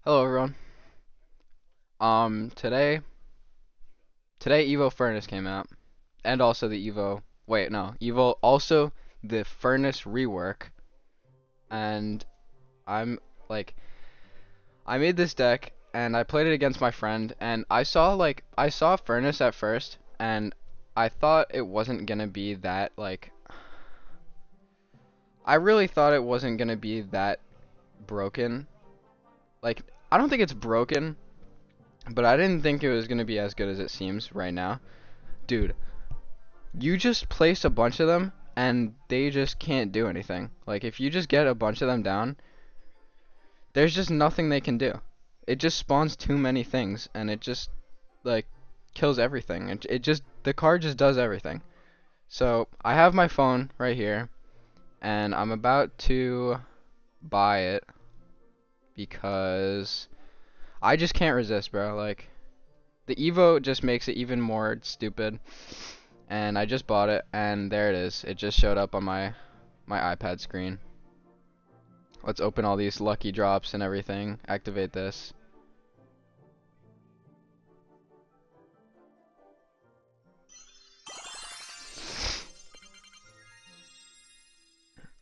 Hello everyone. Today Evo Furnace came out, and also the Evo. Wait, no, Evo also the Furnace rework, and I'm like, I made this deck and I played it against my friend, and I saw Furnace at first, and I thought it wasn't gonna be that I really thought it wasn't gonna be that broken. Like, I don't think it's broken, but I didn't think it was gonna be as good as it seems right now. Dude, you just place a bunch of them and they just can't do anything. Like, if you just get a bunch of them down, there's just nothing they can do. It just spawns too many things and it just like kills everything. It just the card just does everything. So I have my phone right here and I'm about to buy it because I just can't resist, bro. Like, the Evo just makes it even more stupid. And I just bought it, and there it is. It just showed up on my iPad screen. Let's open all these lucky drops and everything. Activate this.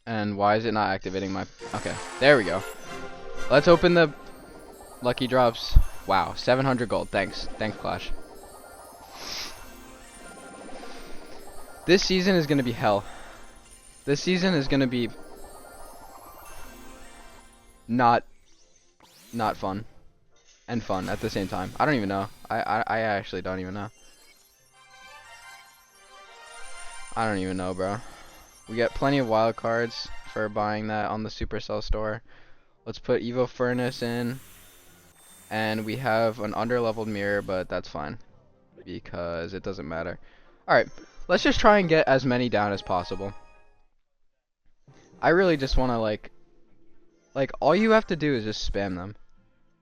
And why is it not activating my... Okay, there we go. Let's open the lucky drops. Wow, 700 gold. Thanks. Thanks, Clash. This season is going to be hell. This season is going to be not fun and fun at the same time. I don't even know. I actually don't even know. I don't even know, bro. We got plenty of wild cards for buying that on the Supercell store. Let's put Evo Furnace in. And we have an underleveled mirror, but that's fine because it doesn't matter. Alright, let's just try and get as many down as possible. I really just want to like all you have to do is just spam them.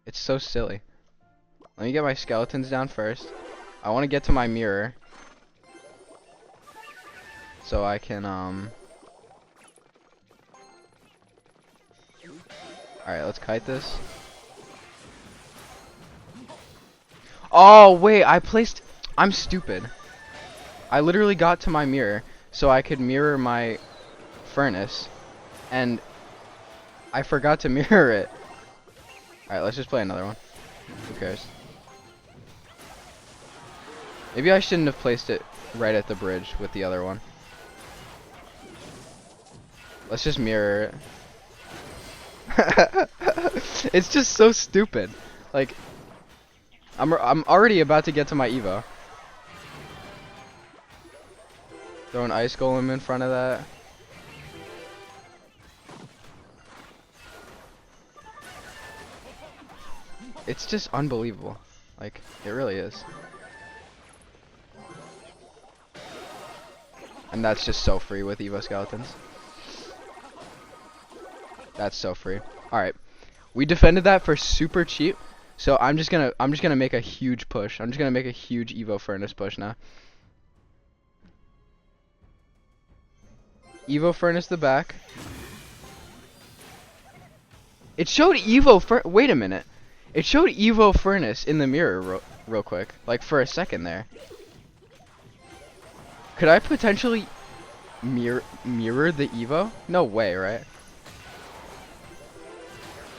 It's so silly. Let me get my skeletons down first. I want to get to my mirror so I can Alright, let's kite this. Oh, wait, I'm stupid. I literally got to my mirror so I could mirror my furnace, and I forgot to mirror it. Alright, let's just play another one. Who cares? Maybe I shouldn't have placed it right at the bridge with the other one. Let's just mirror it. It's just so stupid. Like, I'm already about to get to my Evo. Throw an ice golem in front of that. It's just unbelievable. Like, it really is. And that's just so free with Evo skeletons. That's so free. Alright. We defended that for super cheap. So I'm just gonna make a huge push. I'm just gonna make a huge Evo Furnace push now. Evo Furnace the back. It showed wait a minute. It showed Evo Furnace in the mirror real quick. Like, for a second there. Could I potentially mirror the Evo? No way, right?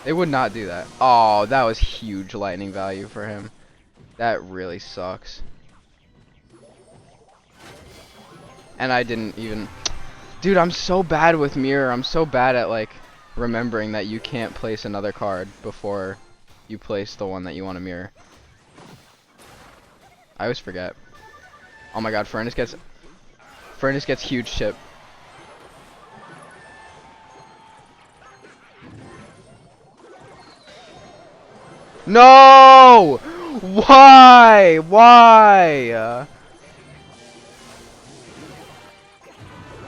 They would not do that. Oh, that was huge lightning value for him. That really sucks. And I didn't even... Dude, I'm so bad with mirror. I'm so bad at, like, remembering that you can't place another card before you place the one that you want to mirror. I always forget. Oh my god, Furnace gets huge chip. No! Why? Why?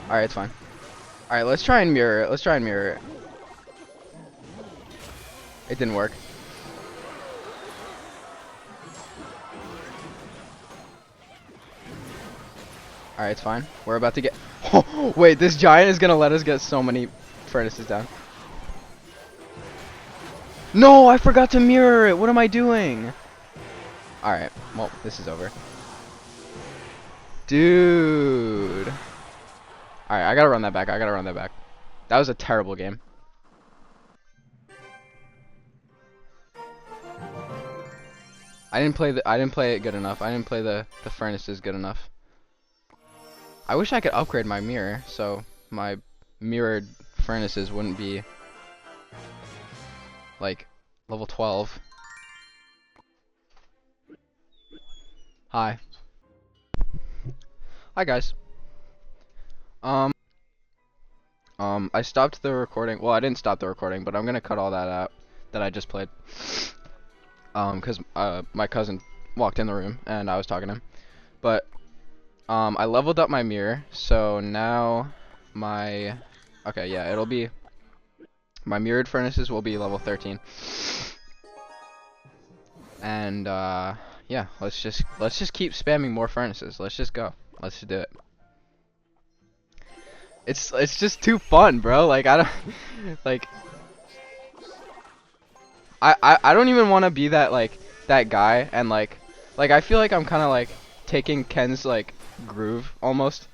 Alright, it's fine. Alright, let's try and mirror it. Let's try and mirror it. It didn't work. Alright, it's fine. We're about to get... Oh, wait, this giant is gonna let us get so many furnaces down. No, I forgot to mirror it. What am I doing? Alright, well, this is over. Dude. Alright, I gotta run that back. I gotta run that back. That was a terrible game. I didn't play it good enough. I didn't play the furnaces good enough. I wish I could upgrade my mirror so my mirrored furnaces wouldn't be like level 12. Hi. Hi guys. I stopped the recording. Well, I didn't stop the recording, but I'm gonna cut all that out that I just played. Cause my cousin walked in the room and I was talking to him. But I leveled up my mirror, so now okay, yeah, it'll be my mirrored furnaces will be level 13. And yeah, let's just keep spamming more furnaces. Let's just go. Let's just do it. It's just too fun, bro. Like I don't like I don't even want to be that guy and like I feel like I'm kind of like taking Ken's like groove almost.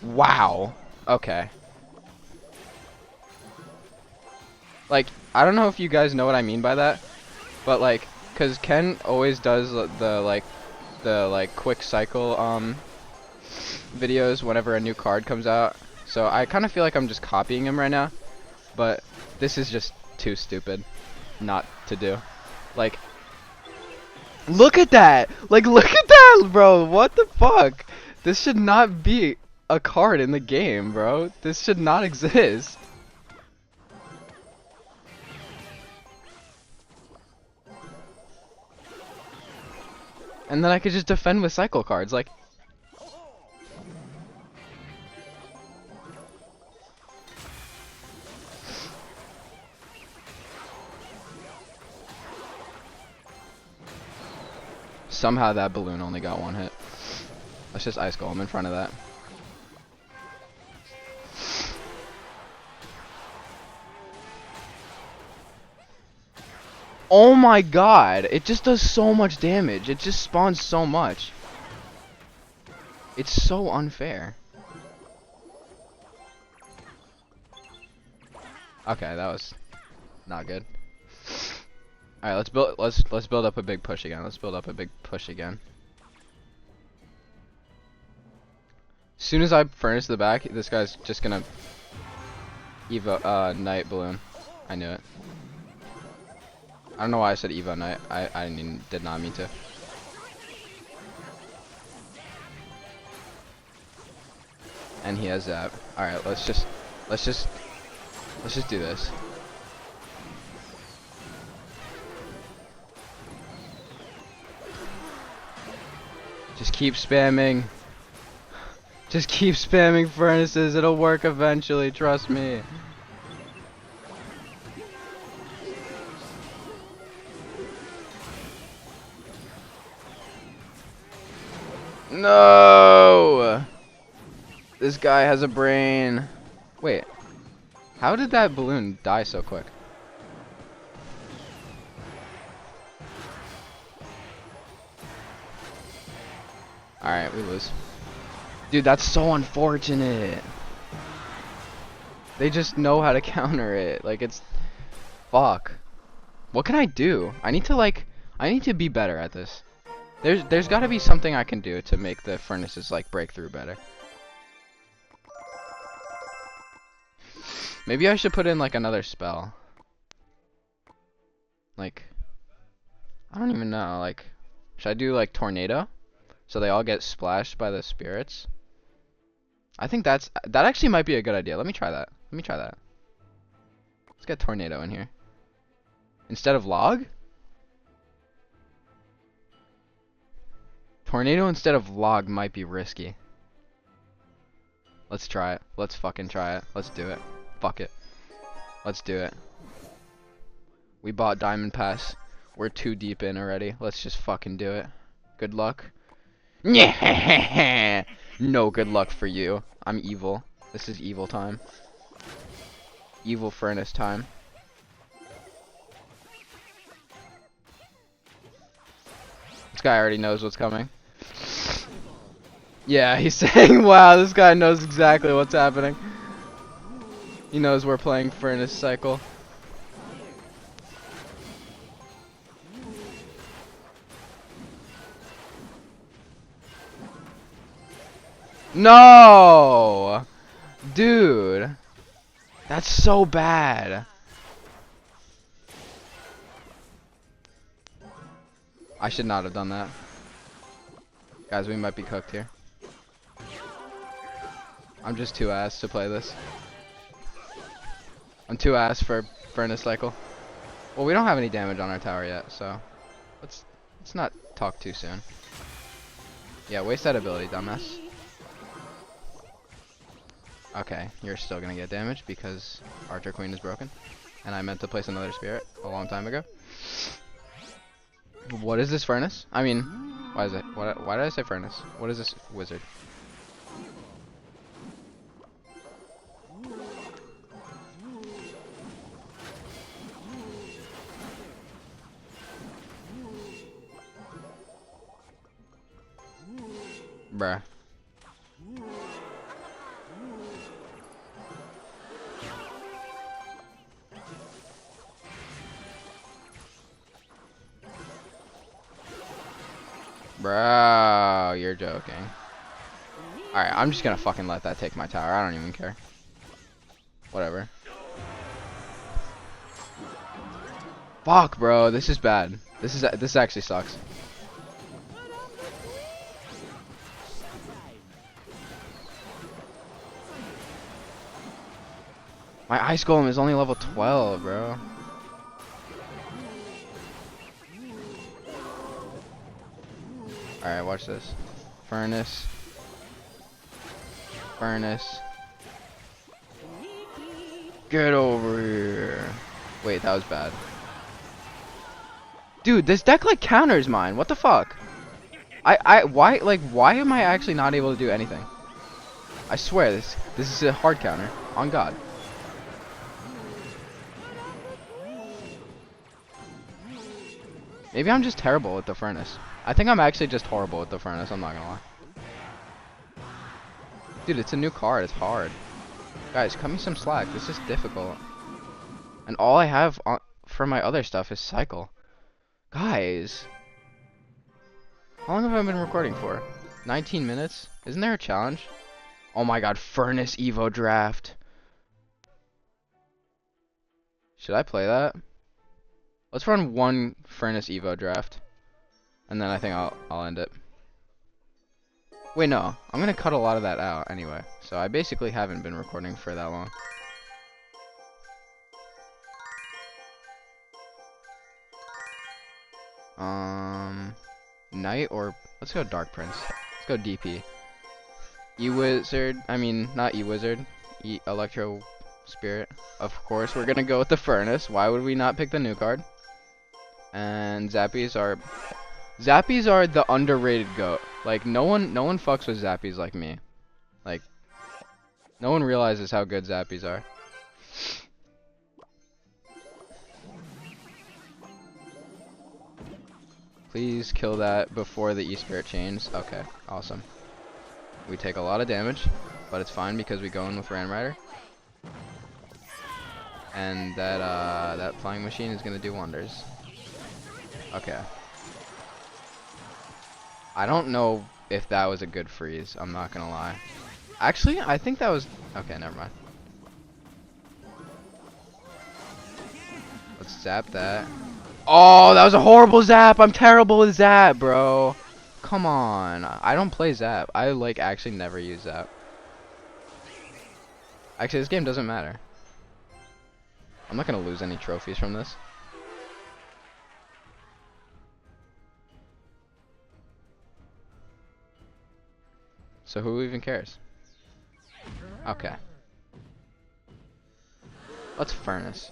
Wow. Okay. Like I don't know if you guys know what I mean by that, but like cuz Ken always does the quick cycle videos whenever a new card comes out. So I kind of feel like I'm just copying him right now, but this is just too stupid not to do. Like look at that! Like look at that, bro. What the fuck? This should not be a card in the game, bro. This should not exist. And then I could just defend with cycle cards like somehow that balloon only got one hit. Let's just ice golem in front of that. Oh my god, it just does so much damage. It just spawns so much. It's so unfair. Okay, that was not good. All right, let's build up a big push again. Let's build up a big push again. As soon as I furnace the back, this guy's just gonna Evo Night Balloon. I knew it. I don't know why I said Evo Night. I did not mean to. And he has that. All right, let's just do this. Just keep spamming. Just keep spamming furnaces. It'll work eventually. Trust me. No! This guy has a brain. Wait. How did that balloon die so quick? Alright, we lose. Dude, that's so unfortunate. They just know how to counter it. Like, it's... Fuck. What can I do? I need to be better at this. There's gotta be something I can do to make the furnaces, like, break through better. Maybe I should put in, like, another spell. Like... I don't even know, like... Should I do, like, tornado? So they all get splashed by the spirits? I think that actually might be a good idea. Let me try that. Let's get tornado in here. Instead of log? Tornado instead of log might be risky. Let's try it. Let's fucking try it. Let's do it. Fuck it. Let's do it. We bought Diamond Pass. We're too deep in already. Let's just fucking do it. Good luck. Yeah. No good luck for you. I'm evil. This is evil time. Evil furnace time. This guy already knows what's coming. Yeah, he's saying, wow, this guy knows exactly what's happening. He knows we're playing Furnace Cycle. No! Dude. That's so bad. I should not have done that. Guys, we might be cooked here. I'm just too ass to play this. I'm too ass for Furnace Cycle. Well, we don't have any damage on our tower yet, so let's not talk too soon. Yeah, waste that ability, dumbass. Okay, you're still gonna get damaged because Archer Queen is broken. And I meant to place another spirit a long time ago. What is this furnace? I mean, why is it? Why did I say furnace? What is this wizard? Bruh. Bro, you're joking. Alright, I'm just gonna fucking let that take my tower. I don't even care. Whatever. Fuck, bro. This is bad. This actually sucks. My Ice Golem is only level 12, bro. Alright, watch this. Furnace. Furnace. Get over here. Wait, that was bad. Dude, this deck like counters mine. What the fuck? Why am I actually not able to do anything? I swear this is a hard counter. On God. Maybe I'm just terrible with the furnace. I think I'm actually just horrible with the furnace, I'm not gonna lie. Dude, it's a new card, it's hard. Guys, cut me some slack, this is difficult. And all I have for my other stuff is cycle. Guys. How long have I been recording for? 19 minutes? Isn't there a challenge? Oh my god, Furnace Evo Draft. Should I play that? Let's run one Furnace Evo Draft. And then I think I'll end it. Wait, no. I'm gonna cut a lot of that out anyway. So I basically haven't been recording for that long. Knight or... Let's go Dark Prince. Let's go DP. E-Wizard... I mean, not E-Wizard. Electro Spirit. Of course, we're gonna go with the Furnace. Why would we not pick the new card? And Zappies are the underrated GOAT. Like no one fucks with Zappies like me. Like no one realizes how good Zappies are. Please kill that before the E-Spirit chains. Okay, awesome. We take a lot of damage, but it's fine because we go in with Ram Rider. And that flying machine is gonna do wonders. Okay. I don't know if that was a good freeze, I'm not gonna lie. Actually, I think that was... Okay, never mind. Let's zap that. Oh, that was a horrible zap! I'm terrible with zap, bro. Come on. I don't play zap. I, like, actually never use zap. Actually, this game doesn't matter. I'm not gonna lose any trophies from this. So who even cares? Okay. Let's Furnace.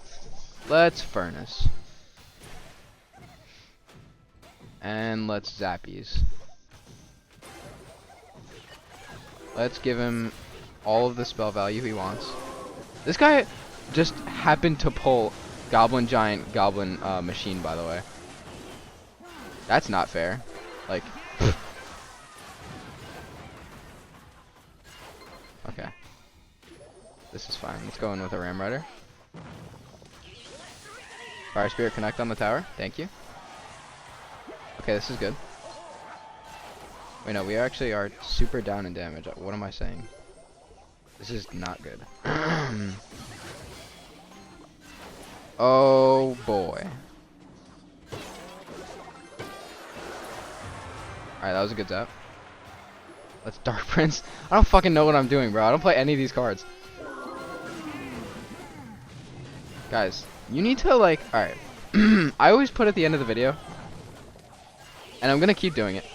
Let's Furnace. And let's Zappies. Let's give him all of the spell value he wants. This guy just happened to pull Goblin Giant Goblin Machine, by the way. That's not fair. Like, okay. This is fine. Let's go in with a Ram Rider. Fire Spirit connect on the tower. Thank you. Okay, this is good. Wait, no, we actually are super down in damage. What am I saying? This is not good. Oh boy. Alright, that was a good zap. Let's Dark Prince. I don't fucking know what I'm doing, bro. I don't play any of these cards. Guys, you need to, like, alright. I always put at the end of the video, and I'm gonna keep doing it.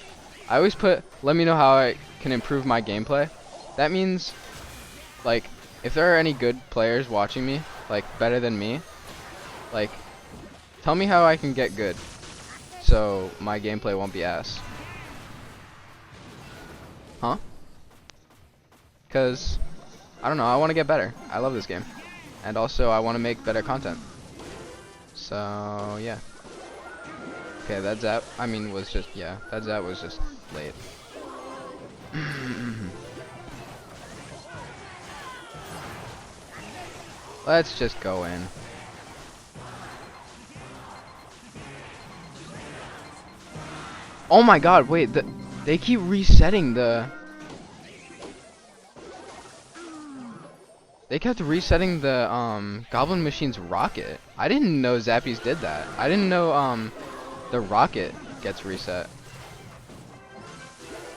I always put, let me know how I can improve my gameplay. That means, like, if there are any good players watching me, like, better than me, like, tell me how I can get good, so my gameplay won't be ass. Huh? Because, I don't know, I want to get better. I love this game. And also, I want to make better content. So, yeah. Okay, that zap, I mean, was just, yeah, that zap was just late. Let's just go in. Oh my god, wait, they keep resetting the... They kept resetting the, Goblin Machine's rocket. I didn't know Zappies did that. I didn't know, the rocket gets reset.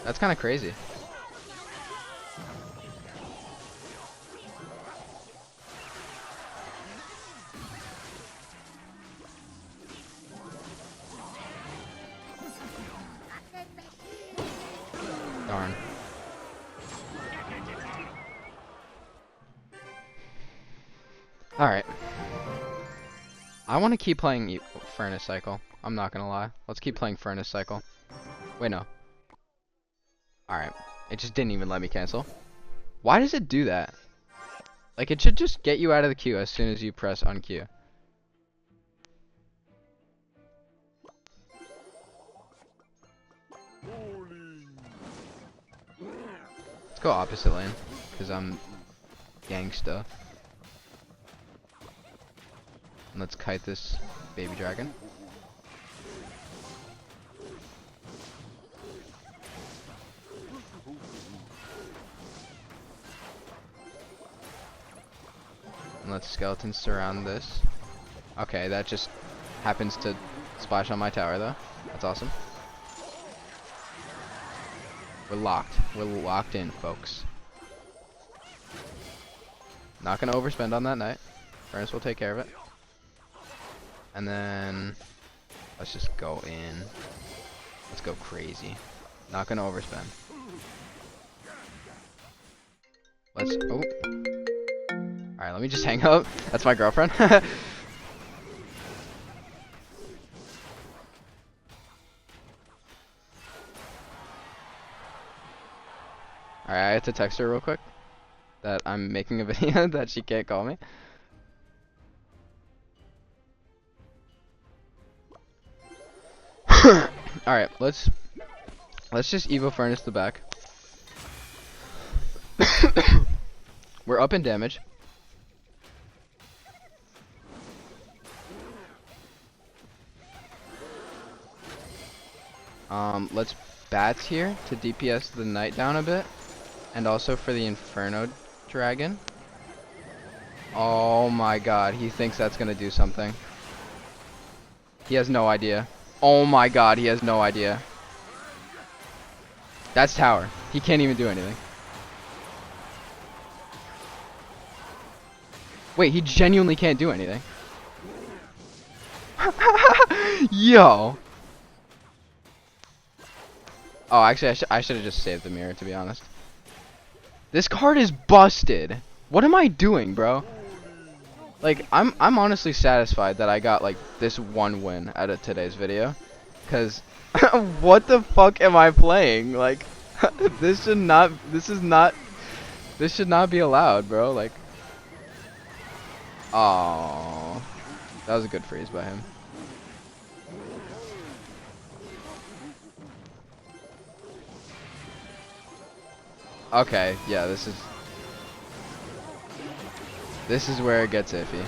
That's kind of crazy. Darn. Alright. I want to keep playing Furnace Cycle. I'm not gonna lie. Let's keep playing Furnace Cycle. Wait, no. Alright. It just didn't even let me cancel. Why does it do that? Like, it should just get you out of the queue as soon as you press unqueue. Let's go opposite lane, because I'm gangsta. And let's kite this baby dragon. And let's skeleton surround this. Okay, that just happens to splash on my tower though. That's awesome. We're locked. We're locked in, folks. Not gonna overspend on that knight. Furnace will take care of it. And then let's just go in. Let's go crazy. Not gonna overspend. Let's oh. Alright, let me just hang up. That's my girlfriend. Alright, I have to text her real quick that I'm making a video that she can't call me. Alright, let's just Evo Furnace the back. We're up in damage. Let's bats here to DPS the knight down a bit. And also for the Inferno Dragon. Oh my god, he thinks that's gonna do something. He has no idea. Oh my god, he has no idea. That's tower. He can't even do anything. Wait, he genuinely can't do anything. Yo. Oh, actually, I should have just saved the mirror, to be honest. This card is busted. What am I doing, bro? Like, I'm honestly satisfied that I got, like, this one win out of today's video. Because, what the fuck am I playing? Like, this should not be allowed, bro. Like, oh, that was a good freeze by him. Okay, yeah, this is where it gets iffy.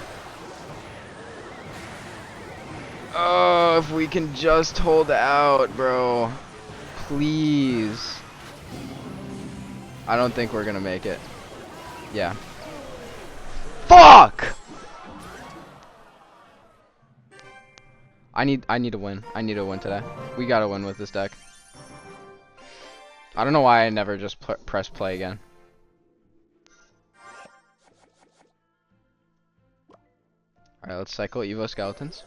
Oh, if we can just hold out, bro. Please. I don't think we're gonna make it. Yeah. Fuck! I need to win. I need to win today. We gotta win with this deck. I don't know why I never just press play again. Alright, let's cycle Evo Skeletons.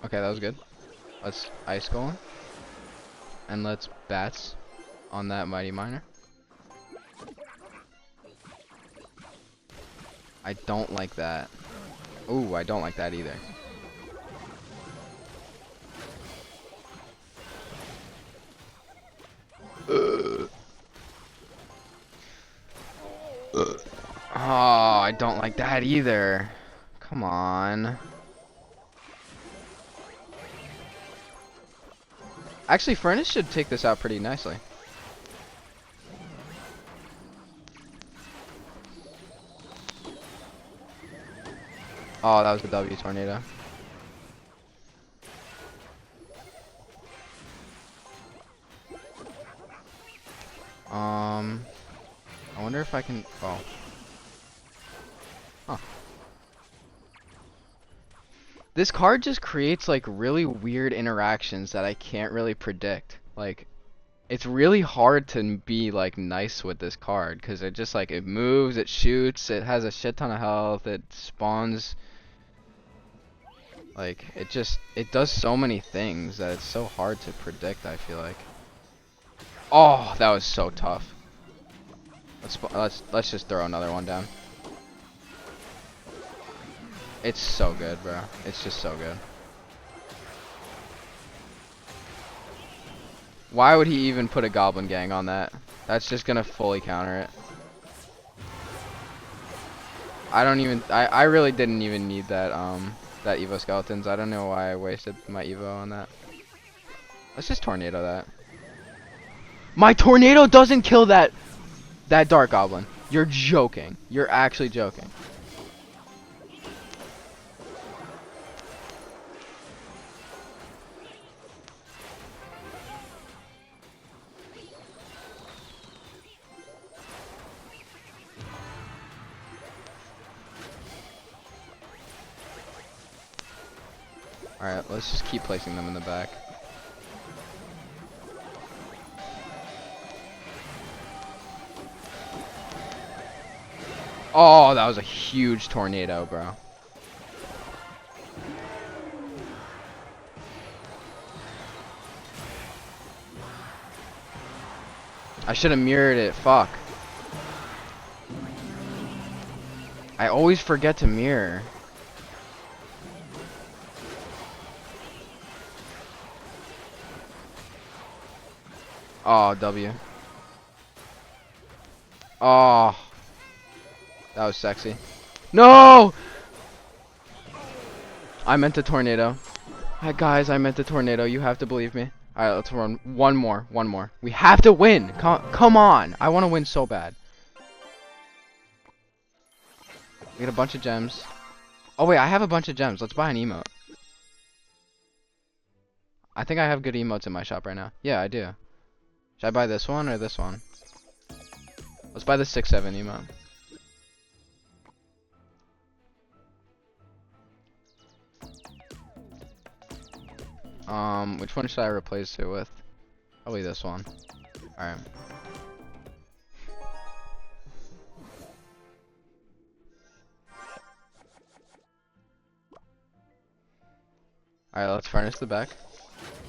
Okay, that was good. Let's Ice Golem. And let's Bats on that Mighty Miner. I don't like that. Ooh, I don't like that either. Oh, I don't like that either. Come on. Actually, Furnace should take this out pretty nicely. Oh, that was the W tornado. I wonder if I can. Oh. Huh. This card just creates like really weird interactions that I can't really predict. Like, it's really hard to be like nice with this card because it just like it moves, it shoots, it has a shit ton of health, it spawns. Like it does so many things that it's so hard to predict. I feel like. Oh, that was so tough. Let's just throw another one down. It's so good, bro. It's just so good. Why would he even put a Goblin Gang on that? That's just gonna fully counter it. I really didn't even need that that Evo Skeletons. I don't know why I wasted my Evo on that. Let's just Tornado that. My Tornado doesn't kill that Dark Goblin. You're joking. You're actually joking. Alright, let's just keep placing them in the back. Oh, that was a huge tornado, bro. I should have mirrored it. Fuck. I always forget to mirror. Oh, W. Oh. That was sexy. No! I meant a tornado. Hi guys, I meant a tornado. You have to believe me. Alright, let's run one more. We have to win! Come on! I want to win so bad. We get a bunch of gems. Oh wait, I have a bunch of gems. Let's buy an emote. I think I have good emotes in my shop right now. Yeah, I do. Should I buy this one or this one? Let's buy the 6-7 emote. Which one should I replace it with? Probably this one. Alright. Alright, let's furnace the back.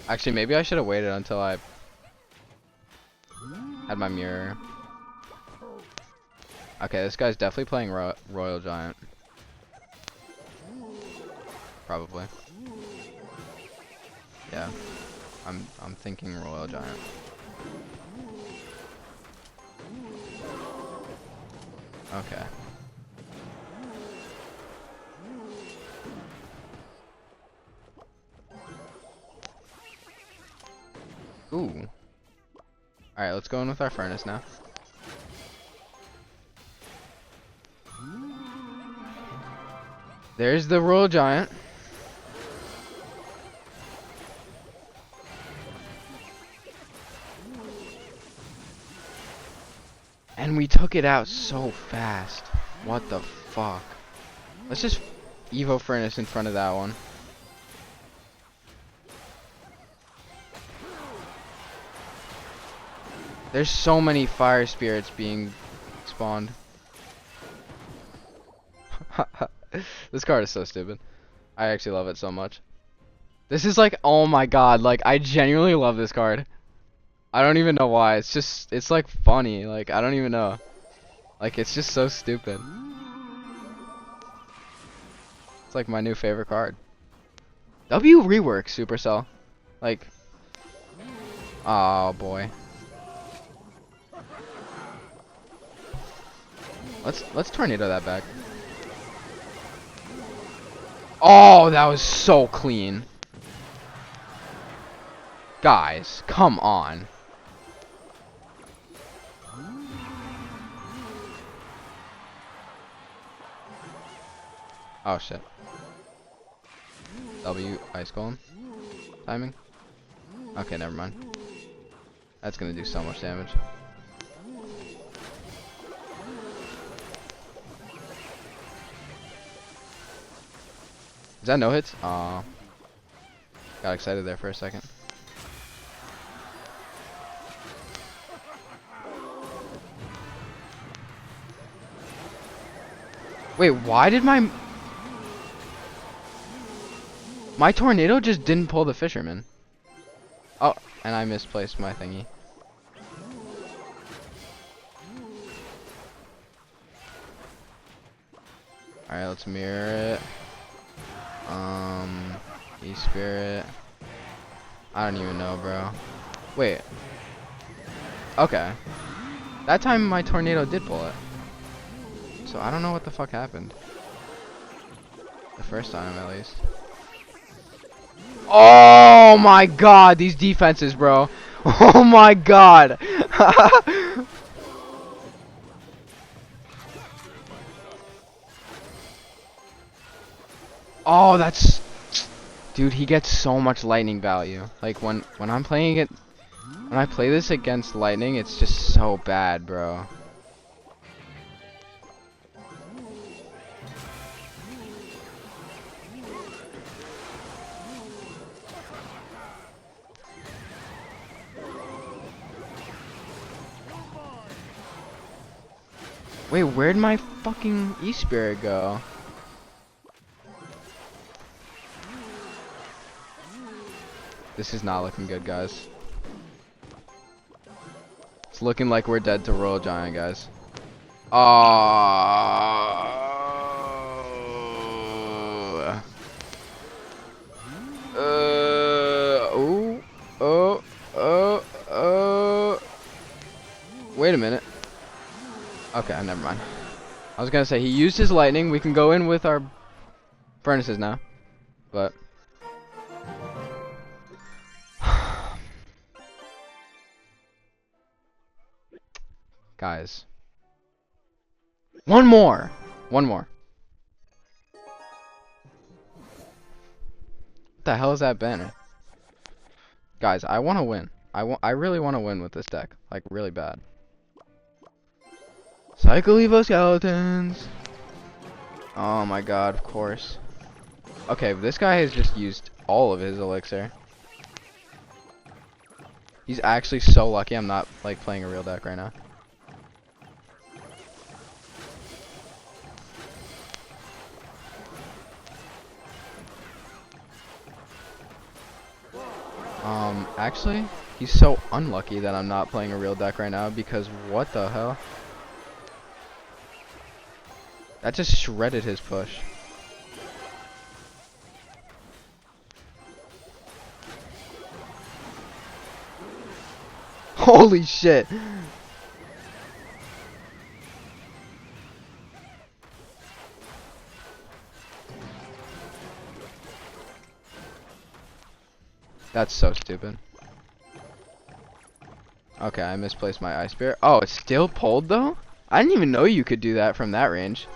Actually, maybe I should have waited until I had my mirror. Okay, this guy's definitely playing Royal Giant. Probably. Yeah. I'm thinking Royal Giant. Okay. Ooh. Alright, let's go in with our furnace now. There's the Royal Giant. And we took it out so fast. What the fuck? Let's just Evo Furnace in front of that one. There's so many fire spirits being spawned. This card is so stupid. I actually love it so much. This is like, oh my god, like I genuinely love this card. I don't even know why. It's just, it's like funny. Like I don't even know. Like it's just so stupid. It's like my new favorite card. W rework Supercell. Like, oh boy. Let's tornado that back. Oh, that was so clean. Guys, come on. Oh shit. W ice golem. Timing. Okay, never mind. That's gonna do so much damage. Is that no hits? Aw. Got excited there for a second. Wait, why did my tornado just didn't pull the fisherman? Oh, and I misplaced my thingy. Alright, let's mirror it. E-Spirit. I don't even know, bro. Wait. Okay. That time my tornado did pull it. So I don't know what the fuck happened. The first time, at least. Oh my god, these defenses, bro. Oh my god. Oh, that's... Dude, he gets so much lightning value. Like, when I'm playing it... When I play this against lightning, it's just so bad, bro. Wait, where'd my fucking E-Spirit go? This is not looking good, guys. It's looking like we're dead to Royal Giant, guys. Wait a minute. Okay, never mind. I was gonna say, he used his lightning. We can go in with our furnaces now. But... Guys. One more! One more. What the hell is that banner? Guys, I want to win. I really want to win with this deck. Like, really bad. Cycle Evo Skeletons! Oh my god, of course. Okay, this guy has just used all of his elixir. He's actually so lucky I'm not, like, playing a real deck right now. Actually, he's so unlucky that I'm not playing a real deck right now because what the hell? That just shredded his push. Holy shit! That's so stupid. Okay, I misplaced my ice spear. Oh, it's still pulled though? I didn't even know you could do that from that range.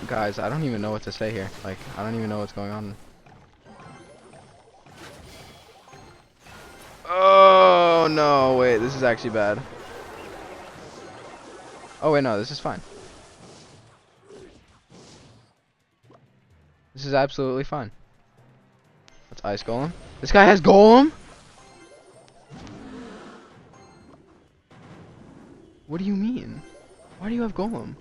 Guys, I don't even know what to say here. Like, I don't even know what's going on. Oh, no, wait, this is actually bad. Oh, wait, no, this is fine. This is absolutely fine. That's Ice Golem. This guy has Golem? What do you mean? Why do you have Golem?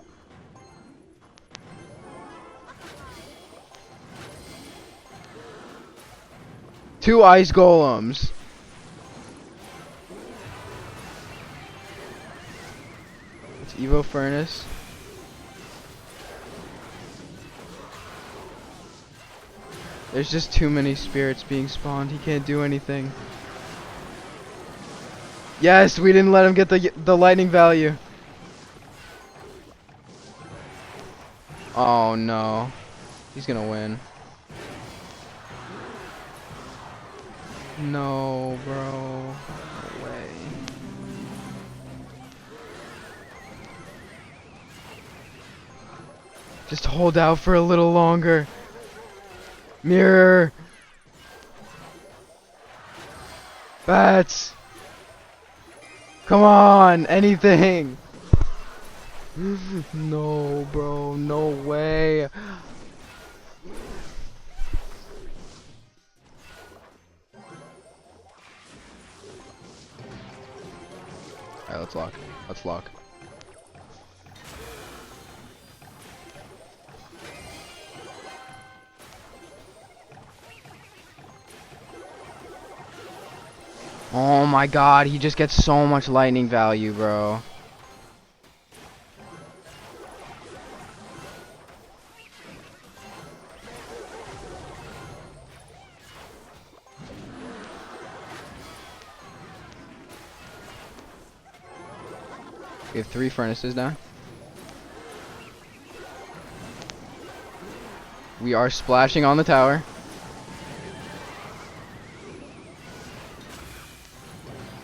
Two Ice Golems. It's Evo Furnace. There's just too many spirits being spawned. He can't do anything. Yes, we didn't let him get the lightning value. Oh no. He's gonna win. No, bro. No way. Just hold out for a little longer. Mirror. Bats. Come on, anything. No, bro, no way. Alright, let's lock. Let's lock. Oh my god, he just gets so much lightning value, bro. We have 3 furnaces now. We are splashing on the tower.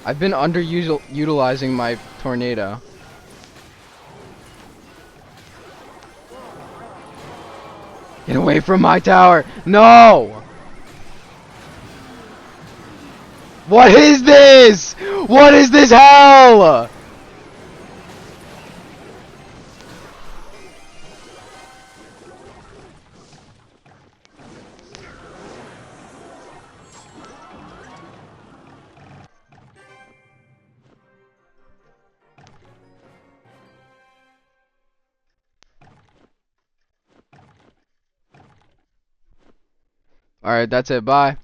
I've been underutilizing my tornado. Get away from my tower! No! What is this? What is this hell? Alright, that's it. Bye.